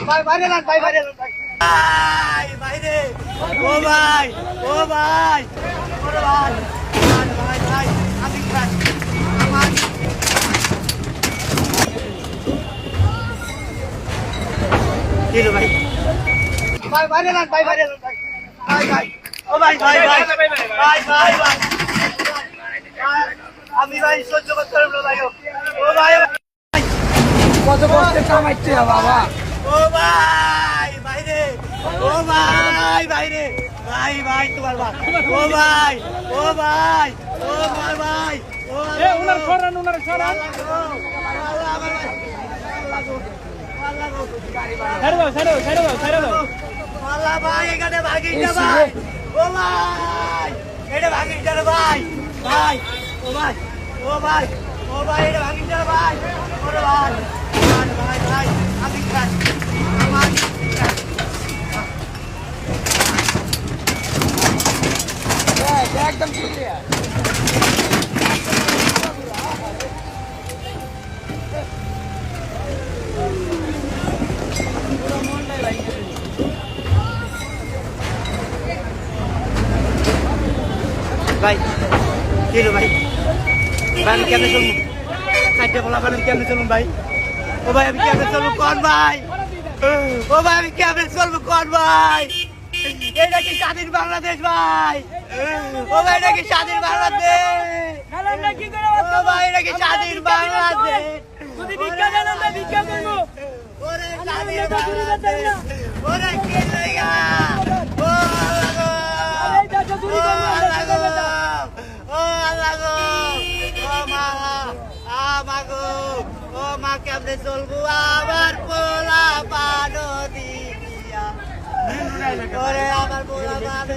ভাই বাইরে যান, ভাই বাইরে যান, ভাই। ভাই বাইরে, ও ভাই, ও ভাই, ওরে ভাই, ভাই, ভাই, আমি ভাই, আমার কি রে ভাই? ভাই বাইরে যান, ভাই বাইরে যান, ভাই, ভাই, ভাই, ও ভাই, ভাই, ভাই, ভাই, ভাই, ভাই, আমি ভাই সহ্য করতে পারবো না ভাই, ও ভাই, কত কষ্টে কামাইছে বাবা। ও ভাই বাইরে, ও ভাই বাইরে, ভাই ভাই তোমার ভাই, ও ভাই, ও ভাই, ও ভাই ভাই, ও উনার সরান, উনার সরান। ছেড়ে দাও, ছেড়ে দাও, ছেড়ে দাও, ছেড়ে দাও। আল্লাহ ভাই এখানে ভাগিস না ভাই, ও ভাই এটা ভাগিস না ভাই, ভাই, ও ভাই, ও ভাই, ও ভাই এটা ভাগিস না ভাই, ওরে ভাই, ভাই, ভাই, ভাই, আমি খাই, আমার একদম ক্লিয়ার। ভাই কি রে ভাই, ভাই আমি কেমনে চলবো, চারটে বলা আমি কেমনে চলুন ভাই, ও ভাই আমি কেমনে চলবো কোন ভাই, ও ভাই আমি কেমনে চলবো কোন ভাই, এটা কি স্বাধীন বাংলাদেশ ভাই, ও ভাই এটা কি স্বাধীন বাংলাদেশ, ও ভাই এটা কি স্বাধীন বাংলাদেশ, ওরে স্বাধীন বাংলাদেশ, ওরে কি জায়গা, ও আল্লাহ গো, ও আল্লাহ গো, ও মা, মাগো, ও মা কেমনে চলবো আমার পোলা পানো দিয়া, ওরে আমার পোলা পানো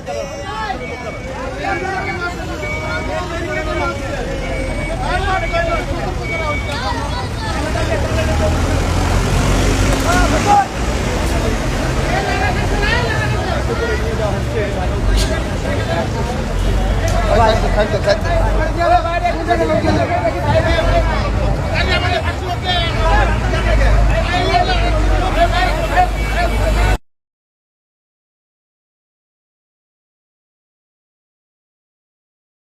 খাইতে